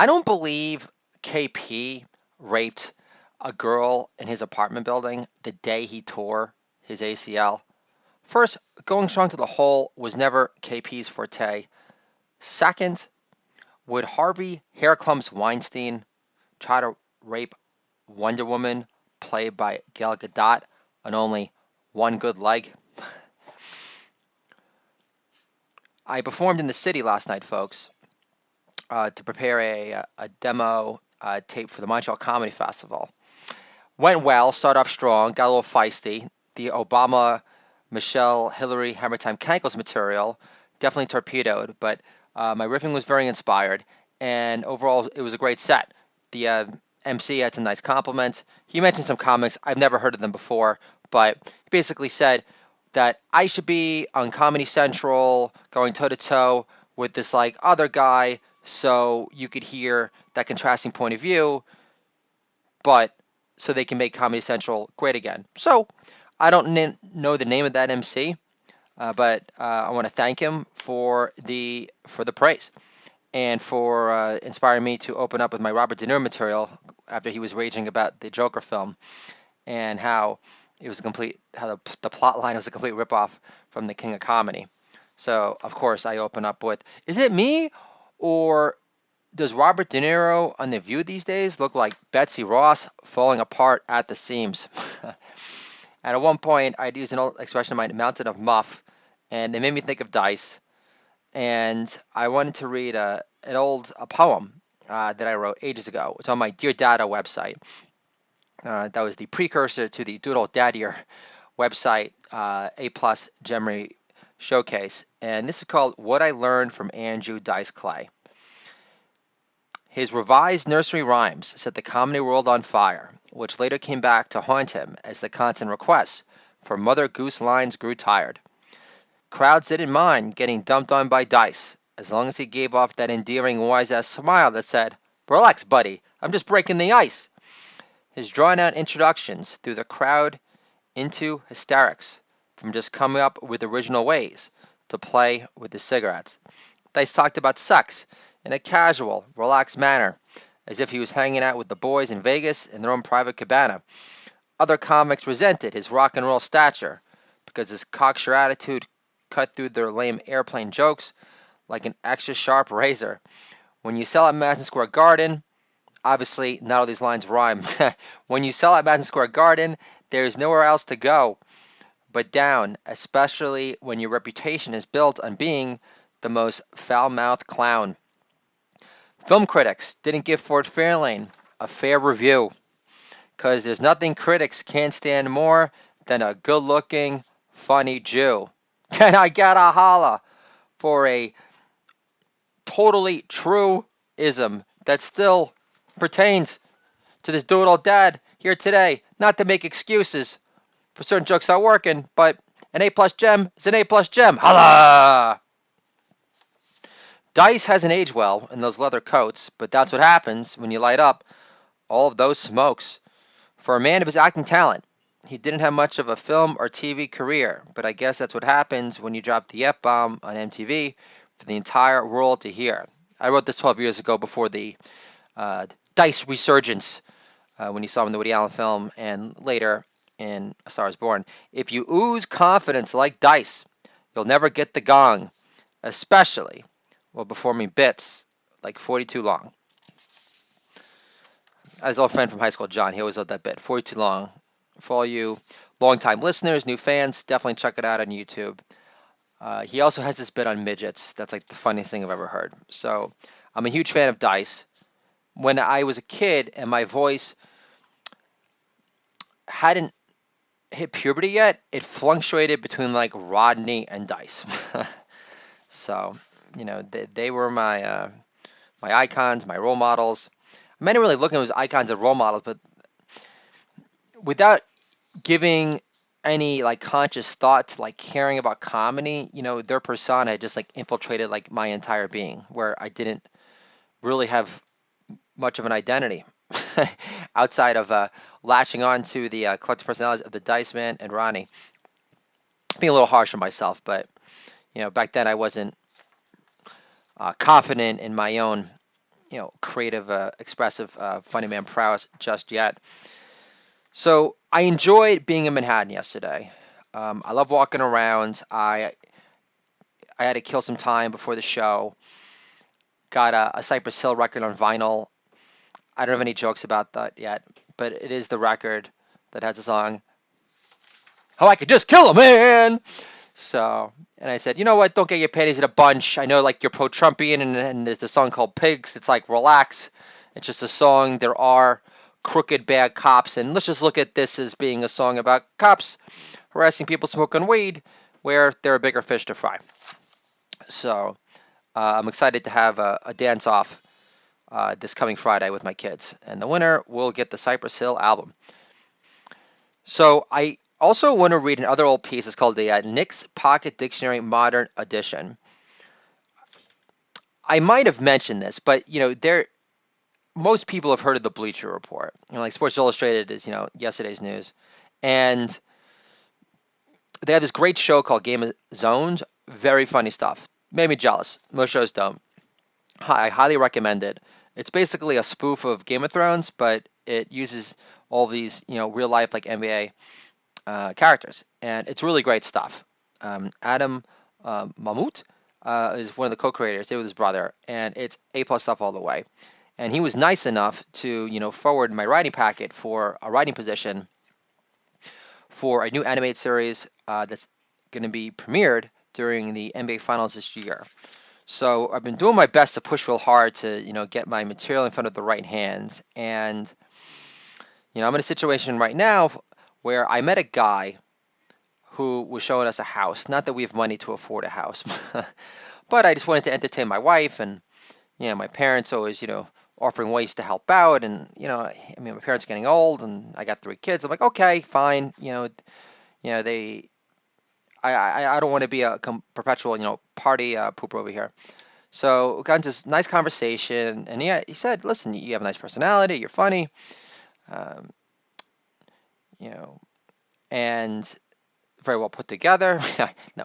I don't believe KP raped a girl in his apartment building the day he tore his ACL. First, going strong to the hole was never KP's forte. Second, would Harvey Hairclumps Weinstein try to rape Wonder Woman, played by Gal Gadot, on only one good leg? I performed in the city last night, folks, to prepare a demo tape for the Montreal Comedy Festival. Went well, started off strong, got a little feisty. The Obama, Michelle, Hillary, Hammer Time Cankles material definitely torpedoed, but my riffing was very inspired, and overall it was a great set. The MC had some nice compliments. He mentioned some comics. I've never heard of them before, but he basically said that I should be on Comedy Central going toe to toe with this like other guy so you could hear that contrasting point of view, but so they can make Comedy Central great again. So I don't know the name of that MC, but I want to thank him for the praise and for inspiring me to open up with my Robert De Niro material after he was raging about the Joker film and how it was a complete how the plot line was a complete ripoff from the King of Comedy. So of course I open up with, is it me or does Robert De Niro on The View these days look like Betsy Ross falling apart at the seams? And at one point, I'd use an old expression of mine, mountain of muff, and it made me think of Dice. And I wanted to read a poem that I wrote ages ago. It's on my Dear Dada website. That was the precursor to the Doodle Daddier website, A Plus Gemery Showcase. And this is called What I Learned from Andrew Dice Clay. His revised nursery rhymes set the comedy world on fire, which later came back to haunt him as the constant requests for Mother Goose lines grew tired. Crowds didn't mind getting dumped on by Dice, as long as he gave off that endearing wise-ass smile that said, "Relax, buddy, I'm just breaking the ice." His drawn-out introductions threw the crowd into hysterics, from just coming up with original ways to play with the cigarettes. Dice talked about sex in a casual, relaxed manner, as if he was hanging out with the boys in Vegas in their own private cabana. Other comics resented his rock and roll stature because his cocksure attitude cut through their lame airplane jokes like an extra sharp razor. When you sell at Madison Square Garden, obviously not all these lines rhyme. When you sell at Madison Square Garden, there is nowhere else to go but down, especially when your reputation is built on being the most foul-mouthed clown. Film critics didn't give Ford Fairlane a fair review, because there's nothing critics can't stand more than a good-looking, funny Jew. And I gotta holla for a totally true ism that still pertains to this doodle dad here today. Not to make excuses for certain jokes not working, but an A-plus gem is an A-plus gem. Holla! Dice hasn't aged well in those leather coats, but that's what happens when you light up all of those smokes. For a man of his acting talent, he didn't have much of a film or TV career, but I guess that's what happens when you drop the F-bomb on MTV for the entire world to hear. I wrote this 12 years ago before the Dice resurgence when you saw him in the Woody Allen film and later in A Star is Born. If you ooze confidence like Dice, you'll never get the gong, especially while performing bits like 42 long. As an old friend from high school, John, he always loved that bit, 42 long. For all you long-time listeners, new fans, definitely check it out on YouTube. He also has this bit on midgets. That's like the funniest thing I've ever heard. So I'm a huge fan of Dice. When I was a kid and my voice hadn't hit puberty yet, it fluctuated between like Rodney and Dice. So, they were my icons, my role models. I didn't really look at them as icons and role models, but without giving any like conscious thought to like caring about comedy, their persona just like infiltrated like my entire being, where I didn't really have much of an identity outside of latching on to the collective personalities of the Dice Man and Ronnie. Being a little harsh on myself, but back then I wasn't confident in my own creative, expressive, funny man prowess just yet. So I enjoyed being in Manhattan yesterday. I love walking around. I had to kill some time before the show. Got a Cypress Hill record on vinyl. I don't have any jokes about that yet, but it is the record that has a song, "How I Could Just Kill a Man." So, and I said, you know what? Don't get your panties in a bunch. I know, like, you're pro-Trumpian, and there's the song called "Pigs." It's like, relax. It's just a song. There are crooked, bad cops, and let's just look at this as being a song about cops harassing people smoking weed, where there are bigger fish to fry. So, I'm excited to have a dance-off this coming Friday with my kids, and the winner will get the Cypress Hill album. So I also want to read another old piece. It's called the Nick's Pocket Dictionary Modern Edition. I might have mentioned this, but most people have heard of the Bleacher Report. Like Sports Illustrated is yesterday's news, and they have this great show called Game of Zones. Very funny stuff. Made me jealous. Most shows don't. I highly recommend it. It's basically a spoof of Game of Thrones, but it uses all these real life like NBA characters, and it's really great stuff. Adam Mamut is one of the co-creators. It was his brother, and it's A+ stuff all the way. And he was nice enough to forward my writing packet for a writing position for a new animated series that's going to be premiered during the NBA Finals this year. So I've been doing my best to push real hard to get my material in front of the right hands, and I'm in a situation right now where I met a guy who was showing us a house. Not that we have money to afford a house, but I just wanted to entertain my wife, and my parents always offering ways to help out, and my parents are getting old, and I got 3 kids. I'm like, okay, fine, they. I don't want to be a perpetual party pooper over here. So we got into this nice conversation, and he said, listen, you have a nice personality, you're funny, um, and very well put together. No,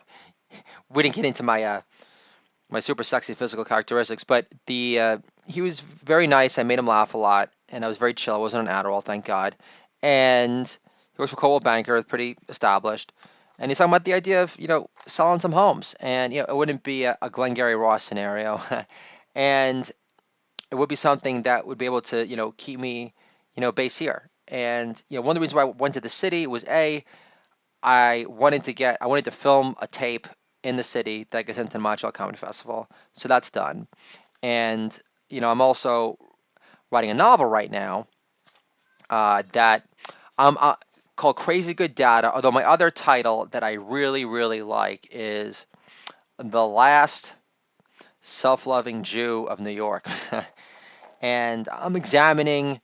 we didn't get into my my super sexy physical characteristics, but he was very nice. I made him laugh a lot, and I was very chill. I wasn't on Adderall, thank God. And he works for Coldwell Banker, pretty established. And he's talking about the idea of selling some homes, and it wouldn't be a Glengarry Ross scenario, and it would be something that would be able to keep me based here. And one of the reasons why I went to the city was I wanted to film a tape in the city that gets into the Montreal Comedy Festival. So that's done. And I'm also writing a novel right now that I'm called Crazy Good Data. Although my other title that I really, really like is The Last Self-Loving Jew of New York. And I'm examining,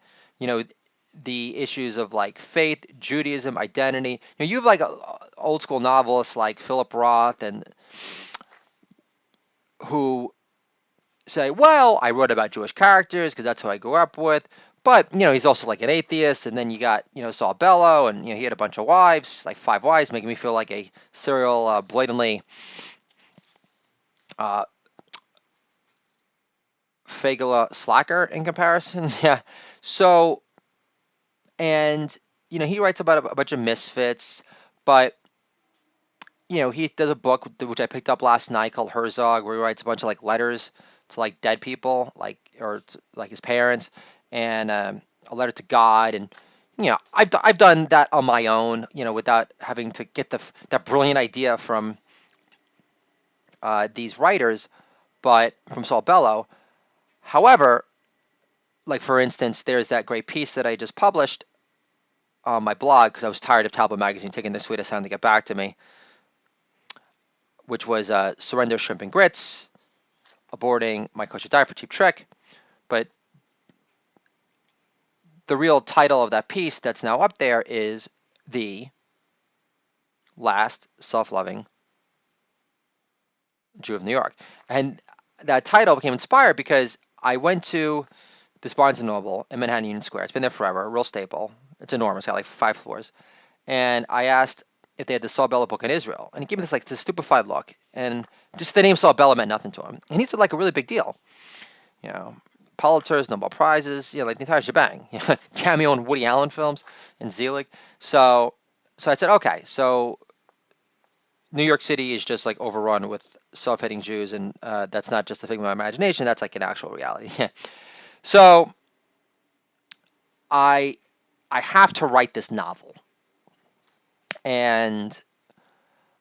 the issues of like faith, Judaism, identity. You have like old school novelists like Philip Roth and who say, well, I wrote about Jewish characters because that's who I grew up with. But he's also like an atheist. And then you got Saul Bellow, and he had a bunch of wives, like 5 wives, making me feel like a serial blatantly Fagala slacker in comparison. Yeah. So, and he writes about a bunch of misfits, but he does a book which I picked up last night called Herzog, where he writes a bunch of like letters to like dead people, like his parents, and a letter to God. And I've done that on my own, without having to get that brilliant idea from these writers, but from Saul Bellow. However, like for instance, there's that great piece that I just published on my blog because I was tired of Talbot Magazine taking their sweetest time to get back to me, which was Surrender Shrimp and Grits, aborting My Kosher Diet for Cheap Trick. But the real title of that piece that's now up there is The Last Self-Loving Jew of New York. And that title became inspired because I went to this Barnes & Noble in Manhattan Union Square. It's been there forever, a real staple. It's enormous, got like 5 floors. And I asked if they had the Saul Bellow book in Israel. And he gave me this stupefied look. And just the name Saul Bellow meant nothing to him. And he said like a really big deal. Pulitzers, Nobel Prizes, like the entire shebang. Cameo in Woody Allen films and Zelig. So I said, okay, so New York City is just like overrun with self-hating Jews, and that's not just a figment of my imagination. That's like an actual reality. So I have to write this novel, and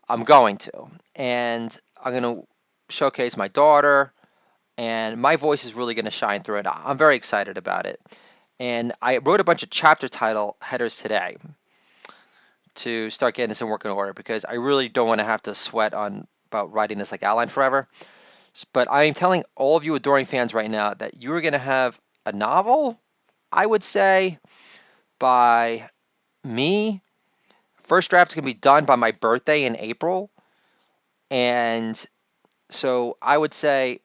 I'm going to, and I'm going to showcase my daughter, and my voice is really going to shine through it. I'm very excited about it, and I wrote a bunch of chapter title headers today to start getting this in working order because I really don't want to have to sweat on about writing this like outline forever. But I am telling all of you adoring fans right now that you are going to have a novel, I would say, by me. First draft is going to be done by my birthday in April. And so I would say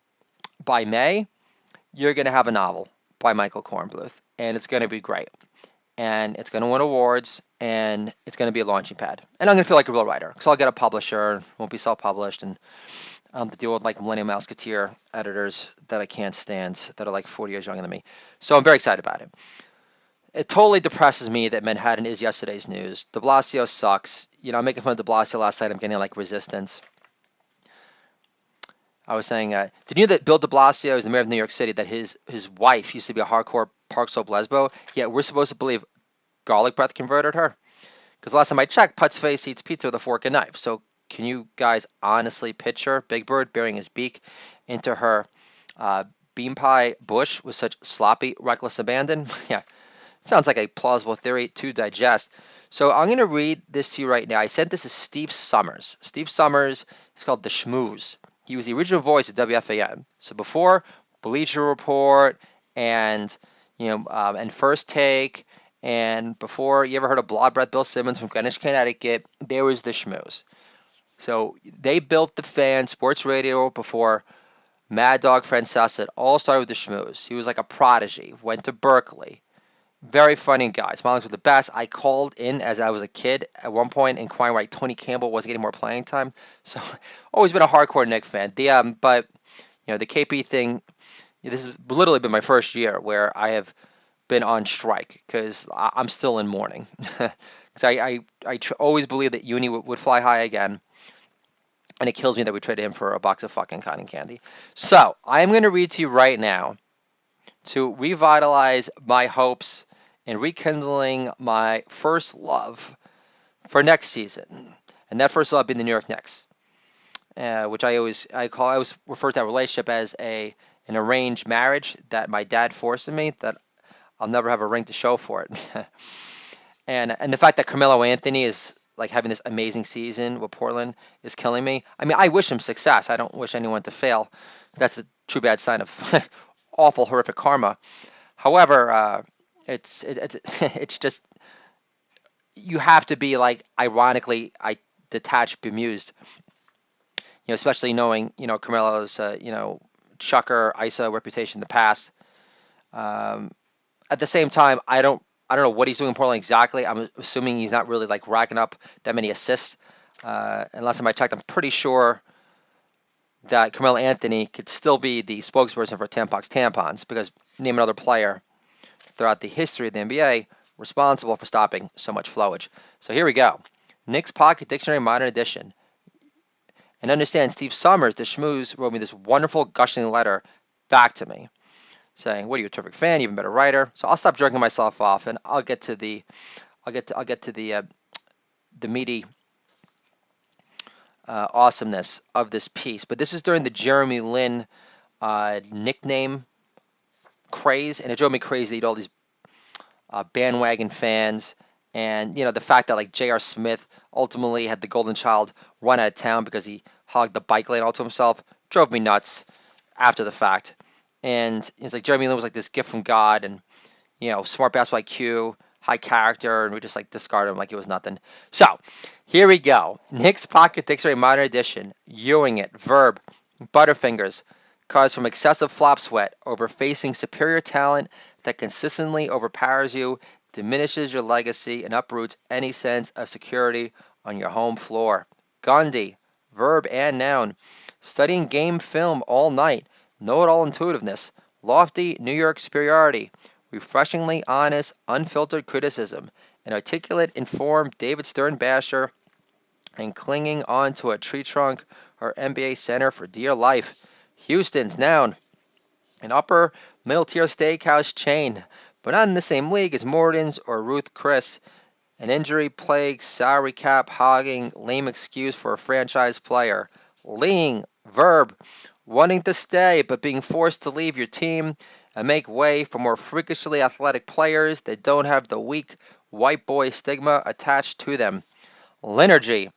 by May, you're going to have a novel by Michael Kornbluth. And it's going to be great. And it's going to win awards. And it's going to be a launching pad. And I'm going to feel like a real writer. Because I'll get a publisher, won't be self-published. And I'll have to deal with like Millennium Musketeer editors that I can't stand, that are like 40 years younger than me. So I'm very excited about it. It totally depresses me that Manhattan is yesterday's news. De Blasio sucks. I'm making fun of De Blasio last night. I'm getting like resistance. I was saying, did you know that Bill de Blasio is the mayor of New York City, that his wife used to be a hardcore Park Slope lesbo, yet we're supposed to believe garlic breath converted her? Because last time I checked, Putz Face eats pizza with a fork and knife. So can you guys honestly picture Big Bird burying his beak into her bean pie bush with such sloppy, reckless abandon? Yeah, sounds like a plausible theory to digest. So I'm going to read this to you right now. I sent this to Steve Summers. Steve Summers is called The Schmooze. He was the original voice of WFAN. So before Bleacher Report and and First Take, and before you ever heard of Blood Breath Bill Simmons from Greenwich, Connecticut, there was The Schmooze. So they built the fan sports radio before Mad Dog Francesa. It all started with The Schmooze. He was like a prodigy. Went to Berkeley. Very funny guy. Smallings were the best. I called in as I was a kid at one point inquiring why Tony Campbell wasn't getting more playing time. So always been a hardcore Knick fan. But the KP thing, this has literally been my first year where I have been on strike because I'm still in mourning. Because I always believed that Uni would fly high again. And it kills me that we traded him for a box of fucking cotton candy. So I'm going to read to you right now to revitalize my hopes and rekindling my first love for next season. And that first love being the New York Knicks, which I always refer to that relationship as an arranged marriage that my dad forced on me, that I'll never have a ring to show for it. and the fact that Carmelo Anthony is like having this amazing season with Portland is killing me. I mean, I wish him success. I don't wish anyone to fail. That's the true bad sign of awful, horrific karma. However, it's just, you have to be like ironically detached, bemused, especially knowing Carmelo's chucker ISO reputation in the past. At the same time, I don't know what he's doing in Portland exactly. I'm assuming he's not really like racking up that many assists. And last time I checked, I'm pretty sure that Carmelo Anthony could still be the spokesperson for Tampax Tampons, because name another player throughout the history of the NBA responsible for stopping so much flowage. So here we go. Knicks Pocket Dictionary Modern Edition. And understand, Steve Summers, the schmooze, wrote me this wonderful gushing letter back to me, saying, "What are you, a terrific fan, even better writer?" So I'll stop jerking myself off, and I'll get to the meaty awesomeness of this piece. But this is during the Jeremy Lin nickname craze, and it drove me crazy that all these bandwagon fans, and the fact that like J.R. Smith ultimately had the Golden Child run out of town because he hogged the bike lane all to himself, drove me nuts after the fact. And it's like Jeremy Lin was like this gift from God, and smart basketball IQ, high character, and we just like discarded him like it was nothing. So here we go. Knicks Pocket Dictionary Modern Edition. Ewing it. Verb. Butterfingers. Caused from excessive flop sweat over facing superior talent that consistently overpowers you, diminishes your legacy, and uproots any sense of security on your home floor. Gandhi. Verb and noun. Studying game film all night. Know-it-all intuitiveness. lofty New York superiority, refreshingly honest, unfiltered criticism, an articulate, informed David Stern basher, and clinging onto a tree trunk or NBA center for dear life. Houston's noun, an upper middle tier steakhouse chain, but not in the same league as Morton's or Ruth Chris. An injury plagued, salary cap hogging, lame excuse for a franchise player. Lean, verb, wanting to stay but being forced to leave your team and make way for more freakishly athletic players that don't have the weak white boy stigma attached to them. Linergy,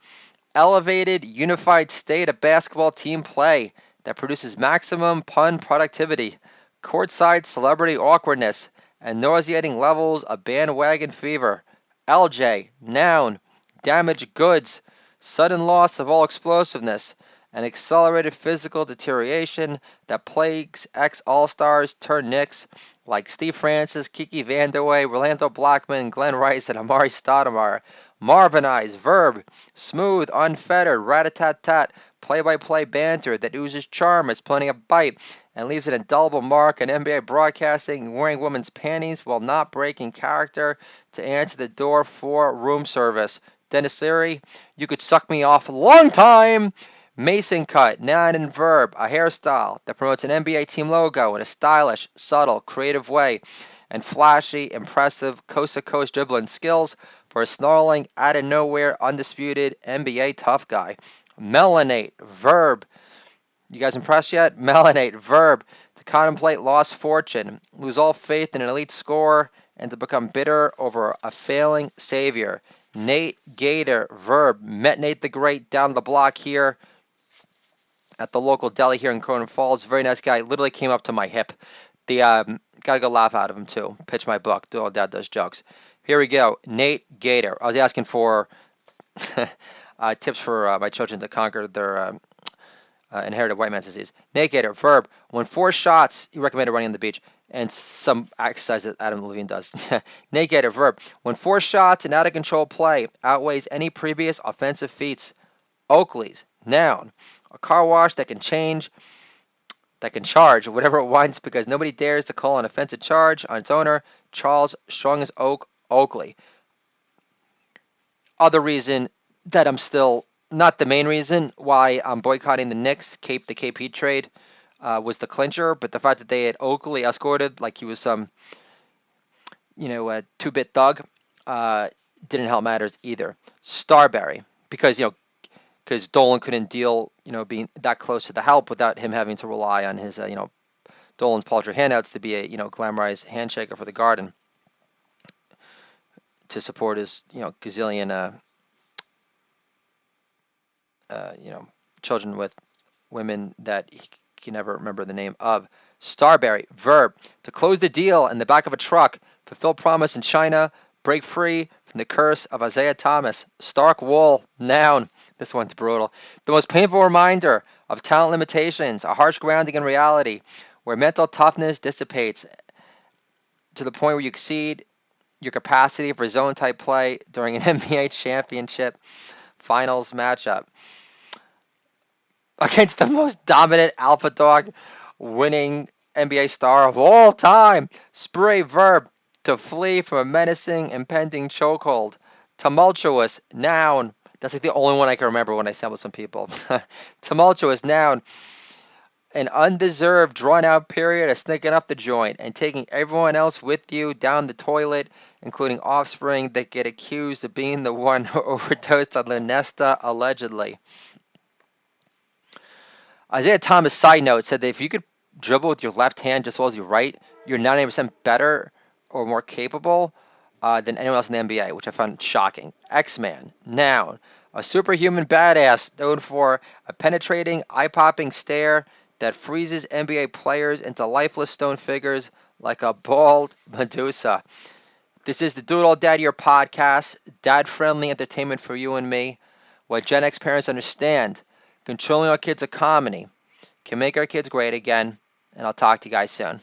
elevated, unified state of basketball team play that produces maximum pun productivity, courtside celebrity awkwardness, and nauseating levels of bandwagon fever. LJ, noun, damaged goods, sudden loss of all explosiveness, and accelerated physical deterioration that plagues ex-All-Stars turned Knicks like Steve Francis, Kiki Vandeweghe, Rolando Blackman, Glenn Rice, and Amari Stoudemire. Marvinized, verb, smooth, unfettered, rat-a-tat-tat, play-by-play banter that oozes charm, has plenty of bite, and leaves an indelible mark on NBA broadcasting, wearing women's panties while not breaking character to answer the door for room service. Dennis Leary, you could suck me off a long time. Mason cut, noun and verb, a hairstyle that promotes an NBA team logo in a stylish, subtle, creative way, and flashy, impressive, coast-to-coast dribbling skills for a snarling, out-of-nowhere, undisputed NBA tough guy. Melanate, verb. You guys impressed yet? Melanate, verb, to contemplate lost fortune, lose all faith in an elite scorer, and to become bitter over a failing savior. Nate Gator, verb, met Nate the Great down the block here at the local deli here in Cronin Falls. Very nice guy. Literally came up to my hip. The gotta go laugh out of him too. Pitch my book. Do all dad does jokes. Here we go. Nate Gator. I was asking for tips for my children to conquer their inherited white man's disease. Nate Gator. Verb. When 4 shots, he recommended running on the beach. And some exercise that Adam Levine does. Nate Gator. Verb. When 4 shots and out of control play outweighs any previous offensive feats. Oakley's. Noun. A car wash that can charge whatever it wants because nobody dares to call an offensive charge on its owner, Charles Strong as Oak Oakley. Other reason that I'm still, not the main reason why I'm boycotting the Knicks, the KP trade, was the clincher, but the fact that they had Oakley escorted like he was some, a 2-bit thug, didn't help matters either. Starberry, because Dolan couldn't deal, being that close to the help without him having to rely on his, Dolan's paltry handouts to be a, glamorized handshaker for the Garden to support his, gazillion, children with women that he can never remember the name of. Starberry, verb, to close the deal in the back of a truck, fulfill promise in China, break free from the curse of Isaiah Thomas. Stark Wall, noun. This one's brutal. The most painful reminder of talent limitations, a harsh grounding in reality, where mental toughness dissipates to the point where you exceed your capacity for zone-type play during an NBA championship finals matchup against the most dominant alpha dog winning NBA star of all time. Spray, verb, to flee from a menacing impending chokehold. Tumultuous, noun. That's like the only one I can remember when I sample some people. Tumultuous, noun. An undeserved, drawn-out period of sneaking up the joint and taking everyone else with you down the toilet, including offspring that get accused of being the one who overdosed on Lunesta, allegedly. Isaiah Thomas, side note, said that if you could dribble with your left hand just as well as your right, you're 90% better or more capable than anyone else in the NBA, which I found shocking. X-Man, noun. A superhuman badass known for a penetrating, eye-popping stare that freezes NBA players into lifeless stone figures like a bald Medusa. This is the Do It All Dad Year podcast, dad-friendly entertainment for you and me. What Gen X parents understand, controlling our kids' economy can make our kids great again, and I'll talk to you guys soon.